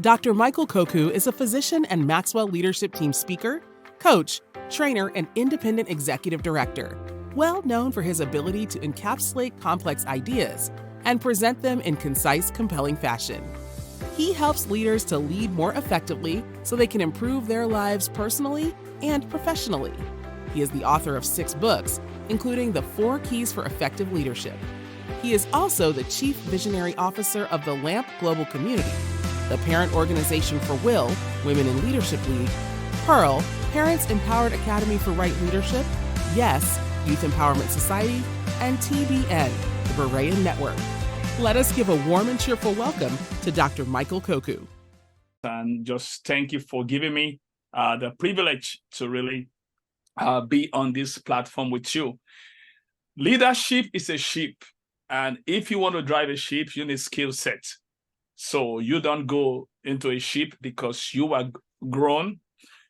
Dr. Michael Koku is a physician and Maxwell Leadership Team speaker, coach, trainer, and independent executive director, well known for his ability to encapsulate complex ideas and present them in concise, compelling fashion. He helps leaders to lead more effectively so they can improve their lives personally and professionally. He is the author of 6 books, including The 4 Keys for Effective Leadership. He is also the Chief Visionary Officer of the LAMP Global Community, the parent organization for WILL, Women in Leadership League, PEARL, Parents Empowered Academy for Right Leadership, YES, Youth Empowerment Society, and TBN, the Berean Network. Let us give a warm and cheerful welcome to Dr. Michael Koku. And just thank you for giving me the privilege to really be on this platform with you. Leadership is a ship, and if you want to drive a ship, you need skill set. So you don't go into a ship because you are grown.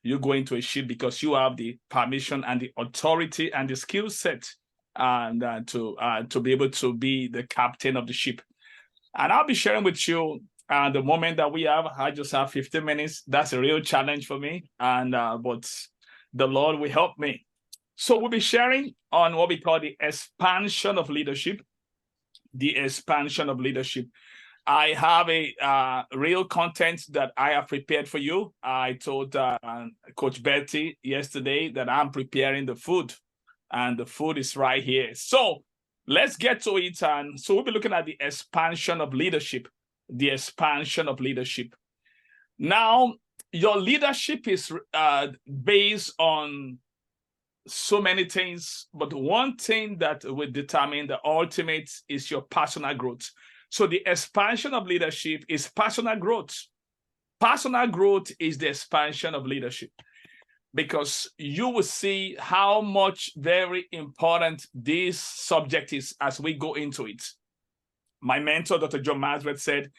You go into a ship because you have the permission and the authority and the skill set and to be able to be the captain of the ship. And I'll be sharing with you the moment that we have. I just have 15 minutes. That's a real challenge for me, and but the Lord will help me. So we'll be sharing on what we call the expansion of leadership. The expansion of leadership. I have a real content that I have prepared for you. I told Coach Betty yesterday that I'm preparing the food, and the food is right here. So let's get to it. And so we'll be looking at the expansion of leadership, the expansion of leadership. Now, your leadership is based on so many things, but one thing that will determine the ultimate is your personal growth. So the expansion of leadership is personal growth. Personal growth is the expansion of leadership, because you will see how much very important this subject is as we go into it. My mentor, Dr. John Masworth, said,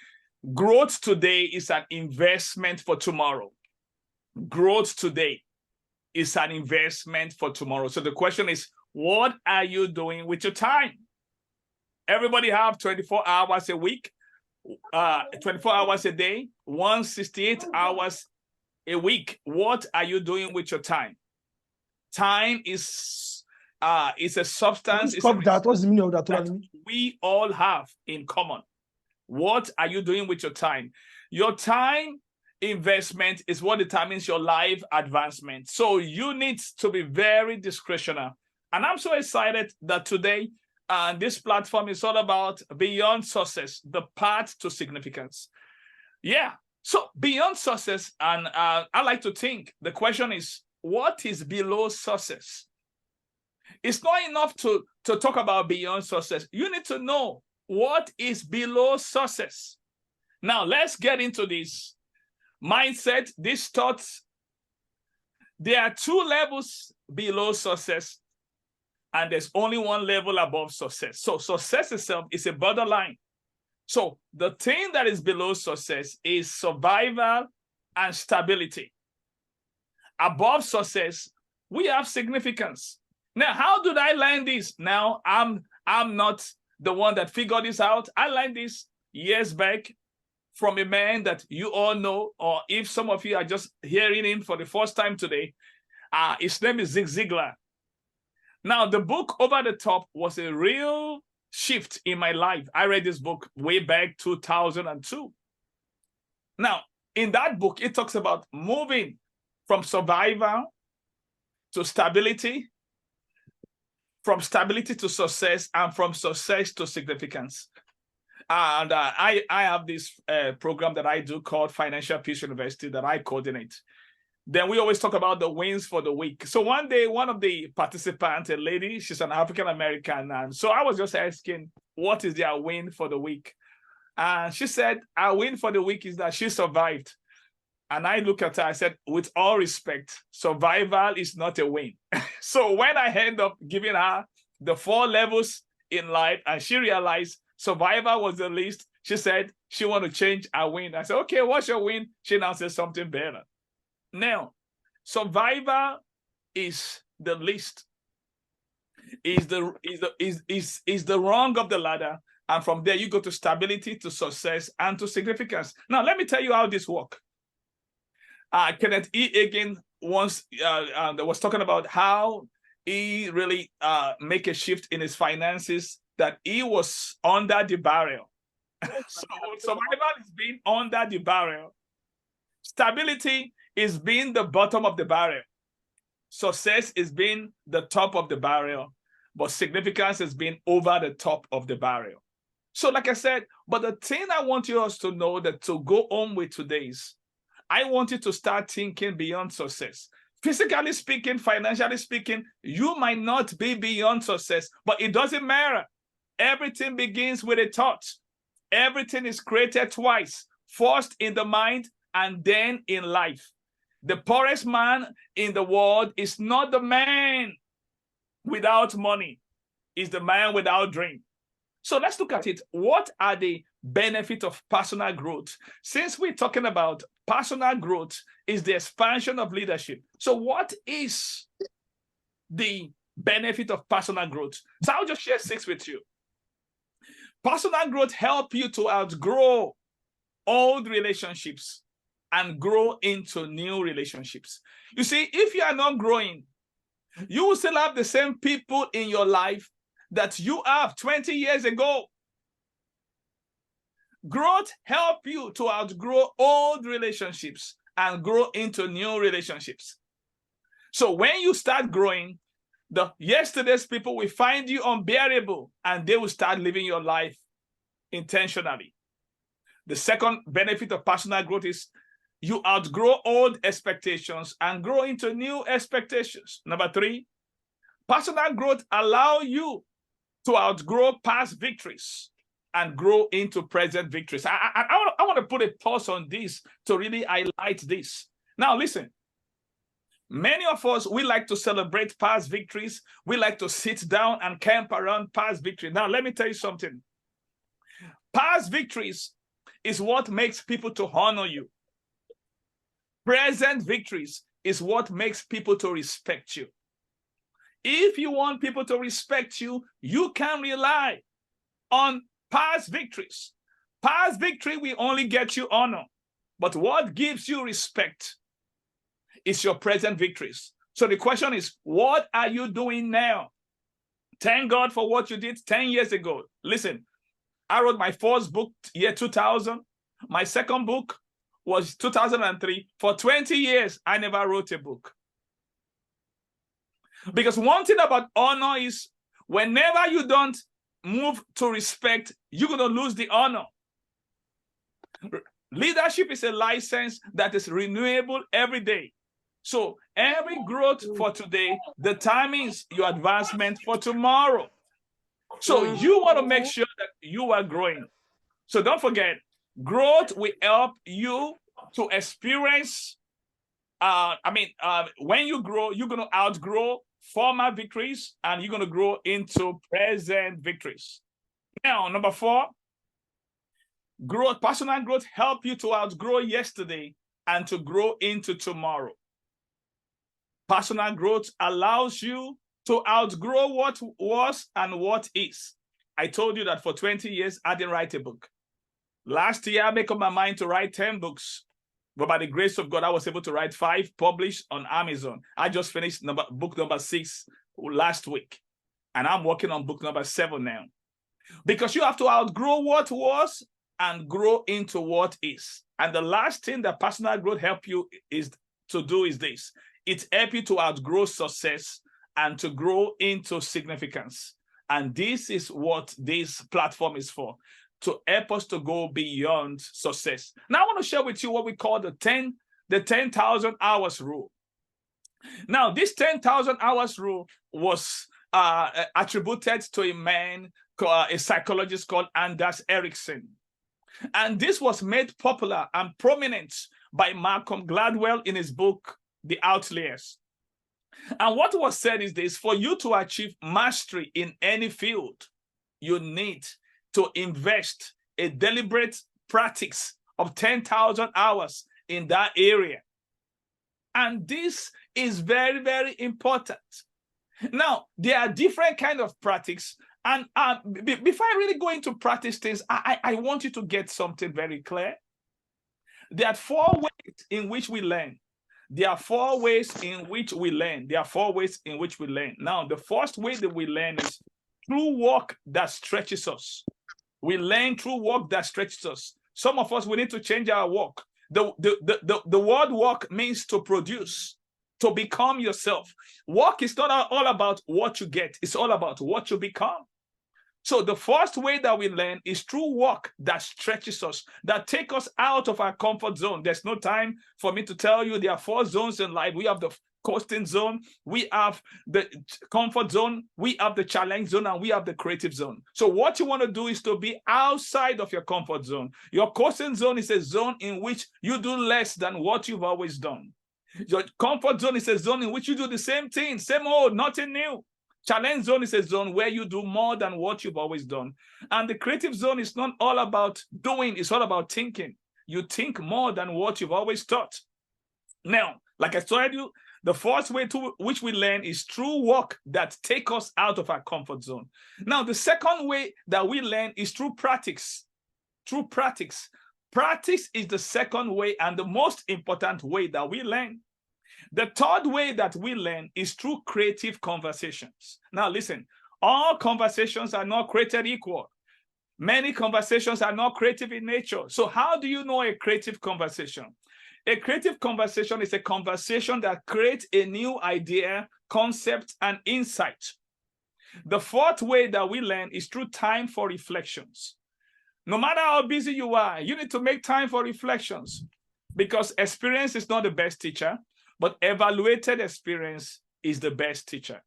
growth today is an investment for tomorrow. Growth today is an investment for tomorrow. So the question is, what are you doing with your time? Everybody have 24 hours a week, 24 hours a day, 168 hours a week. What are you doing with your time? Time is a substance. What's the meaning of that? We all have in common. What are you doing with your time? Your time investment is what determines your life advancement. So you need to be very discretionary. And I'm so excited that today, this platform is all about beyond success, the path to significance. Yeah. So beyond success, and I like to think the question is, what is below success? It's not enough to talk about beyond success. You need to know what is below success. Now, let's get into this mindset, these thoughts. There are 2 levels below success, and there's only 1 level above success. So success itself is a borderline. So the thing that is below success is survival and stability. Above success, we have significance. Now, how did I learn this? Now, I'm not the one that figured this out. I learned this years back from a man that you all know, or if some of you are just hearing him for the first time today, his name is Zig Ziglar. Now, the book Over the Top was a real shift in my life. I read this book way back 2002. Now, in that book, it talks about moving from survival to stability, from stability to success, and from success to significance. And I have this program that I do called Financial Peace University that I coordinate. Then we always talk about the wins for the week. So one day, one of the participants, a lady, she's an African-American. And so I was just asking, what is their win for the week? And she said, our win for the week is that she survived. And I look at her, I said, with all respect, survival is not a win. So when I end up giving her the 4 levels in life, and she realized survival was the least, she said she want to change her win. I said, okay, what's your win? She now says something better. Now, survival is the least, is the rung of the ladder And from there, you go to stability, to success, and to significance. Now, let me tell you how this works. Kenneth E. again once was talking about how he really make a shift in his finances, that he was under the barrel. So survival is being under the barrel. Stability is being the bottom of the barrel. Success is being the top of the barrel, but significance is being over the top of the barrel. So like I said, but the thing I want you all to know, that to go home with today is, I want you to start thinking beyond success. Physically speaking, financially speaking, you might not be beyond success, but it doesn't matter. Everything begins with a thought. Everything is created twice, first in the mind and then in life. The poorest man in the world is not the man without money, it's the man without dream. So let's look at it. What are the benefits of personal growth? Since we're talking about personal growth is the expansion of leadership. So what is the benefit of personal growth? So I'll just share 6 with you. Personal growth helps you to outgrow old relationships and grow into new relationships. You see, if you are not growing, you will still have the same people in your life that you have 20 years ago. Growth helps you to outgrow old relationships and grow into new relationships. So when you start growing, the yesterday's people will find you unbearable and they will start living your life intentionally. The second benefit of personal growth is you outgrow old expectations and grow into new expectations. Number 3, personal growth allows you to outgrow past victories and grow into present victories. I want to put a pause on this to really highlight this. Now, listen. Many of us, we like to celebrate past victories. We like to sit down and camp around past victories. Now, let me tell you something. Past victories is what makes people to honor you. Present victories is what makes people to respect you. If you want people to respect you, you can rely on past victories. Past victory will only get you honor, but what gives you respect is your present victories. So the question is, what are you doing now? Thank God for what you did 10 years ago. Listen, I wrote my first book year 2000. My second book was 2003. For 20 years, I never wrote a book. Because one thing about honor is whenever you don't move to respect, you're going to lose the honor. Leadership is a license that is renewable every day. So every growth for today determines your advancement for tomorrow. So you want to make sure that you are growing. So don't forget, growth will help you to experience, when you grow, you're going to outgrow former victories and you're going to grow into present victories. Now, number 4, growth, personal growth help you to outgrow yesterday and to grow into tomorrow. Personal growth allows you to outgrow what was and what is. I told you that for 20 years, I didn't write a book. Last year, I made up my mind to write 10 books. But by the grace of God, I was able to write 5 published on Amazon. I just finished book number 6 last week. And I'm working on book number 7 now. Because you have to outgrow what was and grow into what is. And the last thing that personal growth helps you to do is this. It helps you to outgrow success and to grow into significance. And this is what this platform is for, to help us to go beyond success. Now, I want to share with you what we call the 10,000 hours rule. Now, this 10,000 hours rule was attributed to a man, a psychologist called Anders Ericsson. And this was made popular and prominent by Malcolm Gladwell in his book, The Outliers. And what was said is this: for you to achieve mastery in any field, you need to invest a deliberate practice of 10,000 hours in that area. And this is very, very important. Now, there are different kinds of practice, And before I really go into practice things, I want you to get something very clear. There are 4 ways in which we learn. There are 4 ways in which we learn. There are 4 ways in which we learn. Now, the first way that we learn is through work that stretches us. We learn through work that stretches us. Some of us, we need to change our work. The word work means to produce, to become yourself. Work is not all about what you get. It's all about what you become. So the first way that we learn is through work that stretches us, that take us out of our comfort zone. There's no time for me to tell you there are 4 zones in life. We have the coasting zone, we have the comfort zone, we have the challenge zone, and we have the creative zone. So what you want to do is to be outside of your comfort zone. Your coasting zone is a zone in which you do less than what you've always done. Your comfort zone is a zone in which you do the same thing, same old, nothing new. Challenge zone is a zone where you do more than what you've always done. And the creative zone is not all about doing, it's all about thinking. You think more than what you've always thought. Now, like I told you, the first way to which we learn is through work that take us out of our comfort zone. Now, the second way that we learn is through practice. Through practice. Practice is the second way and the most important way that we learn. The third way that we learn is through creative conversations. Now listen, all conversations are not created equal. Many conversations are not creative in nature. So how do you know a creative conversation? A creative conversation is a conversation that creates a new idea, concept, and insight. The fourth way that we learn is through time for reflections. No matter how busy you are, you need to make time for reflections because experience is not the best teacher. But evaluated experience is the best teacher.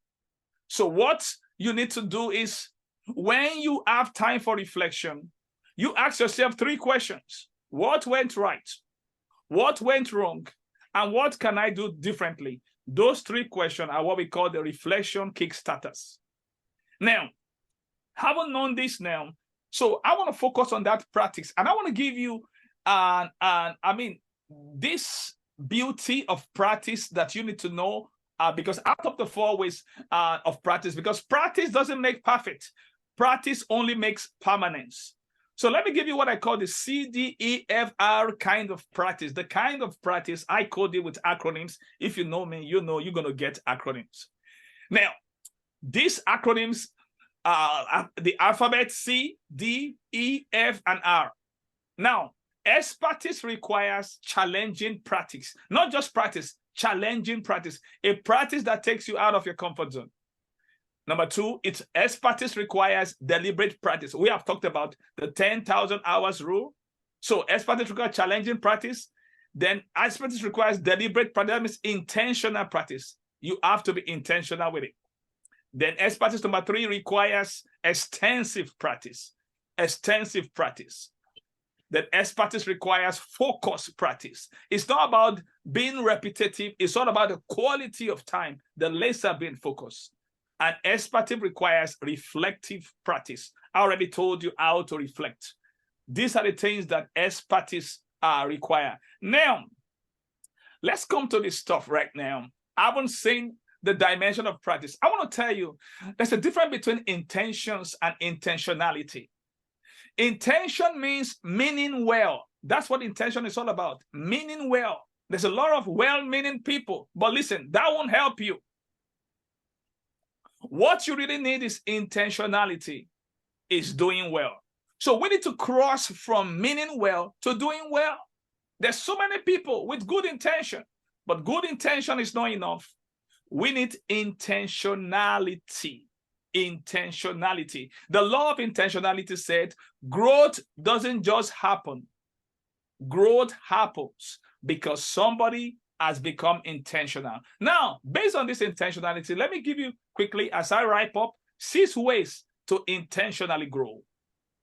So what you need to do is when you have time for reflection, you ask yourself 3 questions. What went right? What went wrong? And what can I do differently? Those 3 questions are what we call the reflection kickstarters. Now, having known this now, so I want to focus on that practice. And I want to give you, this beauty of practice that you need to know because out of the 4 ways of practice, because practice doesn't make perfect. Practice only makes permanence. So let me give you what I call the CDEFR kind of practice. The kind of practice I code it with acronyms. If you know me, you know you're going to get acronyms. Now, these acronyms are the alphabet C, D, E, F, and R. Now, expertise requires challenging practice, not just practice, challenging practice, a practice that takes you out of your comfort zone. Number 2, expertise requires deliberate practice. We have talked about the 10,000 hours rule. So expertise requires challenging practice. Then expertise requires deliberate practice. That means intentional practice. You have to be intentional with it. Then expertise number 3 requires extensive practice. Extensive practice. That expertise requires focused practice. It's not about being repetitive. It's all about the quality of time, the laser being focused. And expertise requires reflective practice. I already told you how to reflect. These are the things that expertise require. Now, let's come to this stuff right now. I haven't seen the dimension of practice. I want to tell you, there's a difference between intentions and intentionality. Intention means meaning well. That's what intention is all about. Meaning well. There's a lot of well-meaning people, but listen, that won't help you. What you really need is intentionality, is doing well. So we need to cross from meaning well to doing well. There's so many people with good intention, but good intention is not enough. We need intentionality. Intentionality. The law of intentionality said growth doesn't just happen. Growth happens because somebody has become intentional. Now, based on this intentionality, let me give you quickly, as I wrap up, 6 ways to intentionally grow.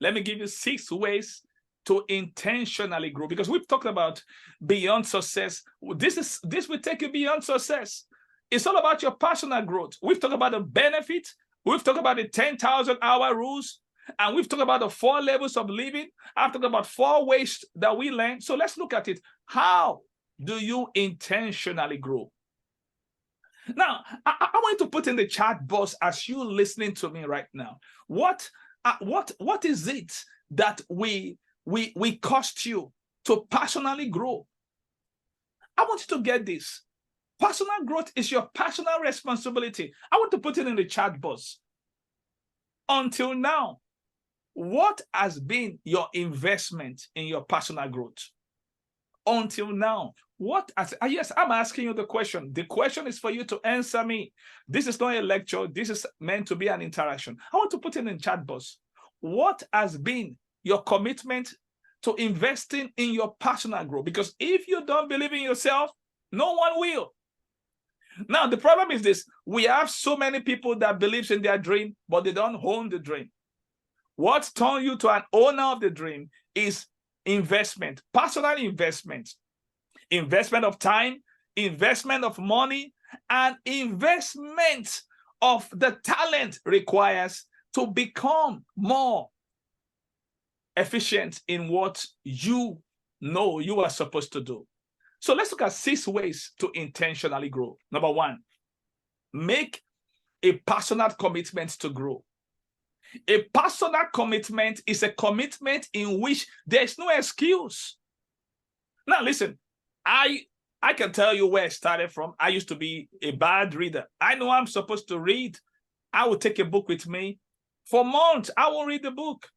Let me give you 6 ways to intentionally grow, because we've talked about beyond success. This will take you beyond success. It's all about your personal growth. We've talked about the benefit. We've talked about the 10,000 hour rules, and we've talked about the 4 levels of living. I've talked about 4 ways that we learn. So let's look at it. How do you intentionally grow? Now, I want you to put in the chat box as you listening to me right now. What is it that we cost you to personally grow? I want you to get this. Personal growth is your personal responsibility. I want to put it in the chat box. Until now, what has been your investment in your personal growth? Until now, yes, I'm asking you the question. The question is for you to answer me. This is not a lecture. This is meant to be an interaction. I want to put in the chat box. What has been your commitment to investing in your personal growth? Because if you don't believe in yourself, no one will. Now, the problem is this. We have so many people that believes in their dream, but they don't own the dream. What turns you to an owner of the dream is investment, personal investment, investment of time, investment of money, and investment of the talent requires to become more efficient in what you know you are supposed to do. So let's look at 6 ways to intentionally grow. Number 1, make a personal commitment to grow. A personal commitment is a commitment in which there's no excuse. Now, listen, I can tell you where I started from. I used to be a bad reader. I know I'm supposed to read. I will take a book with me. For months, I won't read the book.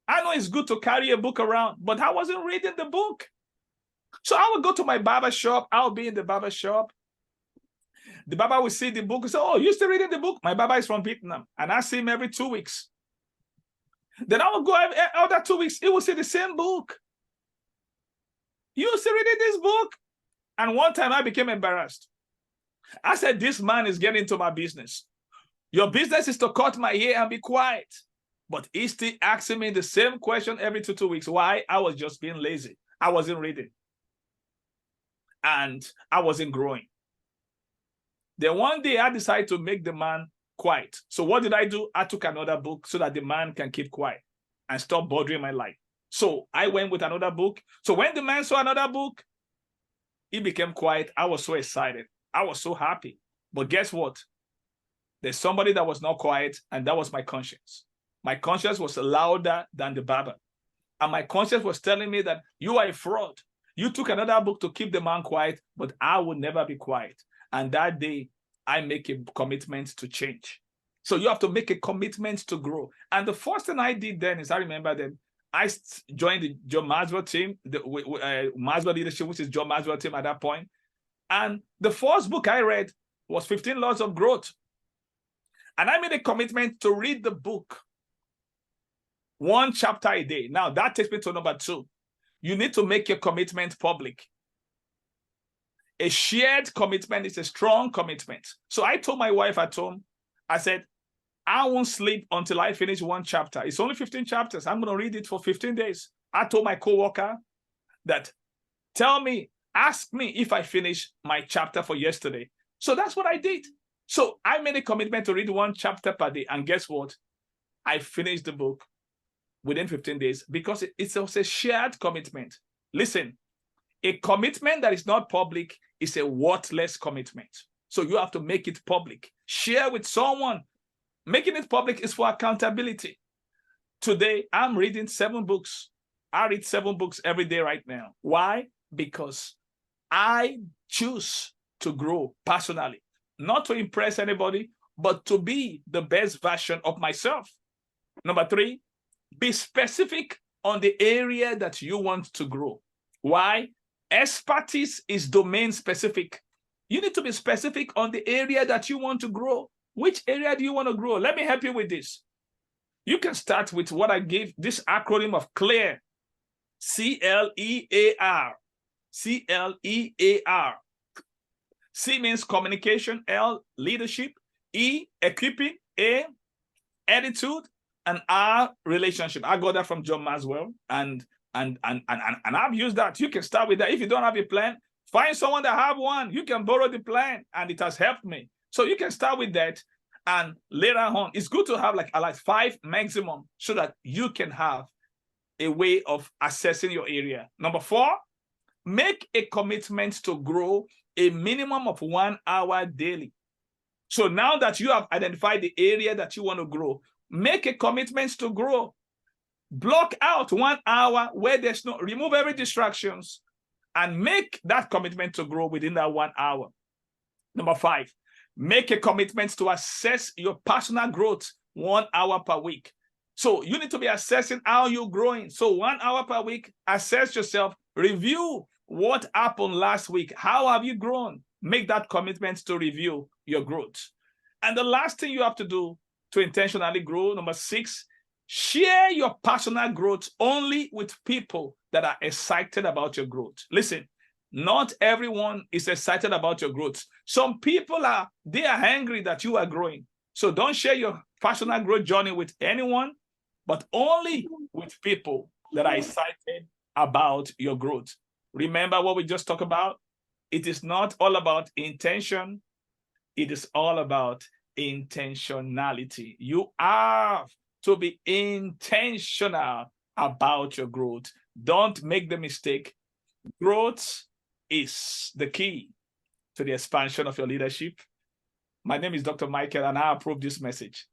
I know it's good to carry a book around, but I wasn't reading the book. So I would go to my barber shop. I'll be in the barber shop. The barber will see the book and say, oh, you still reading the book? My barber is from Vietnam, and I see him every 2 weeks. Then I will go every 2 weeks. He will see the same book. You still reading this book? And one time I became embarrassed. I said, this man is getting into my business. Your business is to cut my hair and be quiet. But he's still asking me the same question every 2 weeks. Why? I was just being lazy. I wasn't reading. And I wasn't growing. Then one day I decided to make the man quiet. So what did I do? I took another book so that the man can keep quiet and stop bothering my life. So I went with another book. So when the man saw another book, he became quiet. I was so excited. I was so happy. But guess what? There's somebody that was not quiet, and that was my conscience. My conscience was louder than the barber. And my conscience was telling me that you are a fraud. You took another book to keep the man quiet, but I would never be quiet. And that day, I make a commitment to change. So you have to make a commitment to grow. And the first thing I did then is, I remember then, I joined the John Maxwell team, the Maxwell Leadership, which is John Maxwell team at that point. And the first book I read was 15 Laws of Growth. And I made a commitment to read the book 1 chapter a day. Now, that takes me to number 2. You need to make your commitment public. A shared commitment is a strong commitment. So I told my wife at home, I said, I won't sleep until I finish 1 chapter. It's only 15 chapters. I'm going to read it for 15 days. I told my coworker that, ask me if I finish my chapter for yesterday. So that's what I did. So I made a commitment to read 1 chapter per day. And guess what? I finished the book within 15 days because it's also a shared commitment. Listen, a commitment that is not public is a worthless commitment. So you have to make it public. Share with someone. Making it public is for accountability. Today, I'm reading 7 books. I read 7 books every day right now. Why? Because I choose to grow personally, not to impress anybody, but to be the best version of myself. Number 3, be specific on the area that you want to grow. Why? Expertise is domain specific. You need to be specific on the area that you want to grow. Which area do you want to grow? Let me help you with this. You can start with what I gave, this acronym of CLEAR. C-L-E-A-R. C-L-E-A-R. C means communication. L, leadership. E, equipping. A, attitude. And R, relationship. I got that from John Maxwell. And I've used that. You can start with that. If you don't have a plan, find someone that have one. You can borrow the plan. And it has helped me. So you can start with that, and later on, it's good to have like 5 maximum so that you can have a way of assessing your area. Number 4, make a commitment to grow a minimum of 1 hour daily. So now that you have identified the area that you want to grow, make a commitment to grow. Block out 1 hour where there's no, remove every distractions and make that commitment to grow within that 1 hour. Number 5, make a commitment to assess your personal growth 1 hour per week. So you need to be assessing how you're growing. So 1 hour per week, assess yourself, review what happened last week. How have you grown? Make that commitment to review your growth. And the last thing you have to do to intentionally grow, number 6, share your personal growth only with people that are excited about your growth. Listen, not everyone is excited about your growth. Some people they are angry that you are growing. So don't share your personal growth journey with anyone, but only with people that are excited about your growth. Remember what we just talked about? It is not all about intention. It is all about intentionality. You have to be intentional about your growth. Don't make the mistake. Growth is the key to the expansion of your leadership. My name is Dr. Michael, and I approve this message.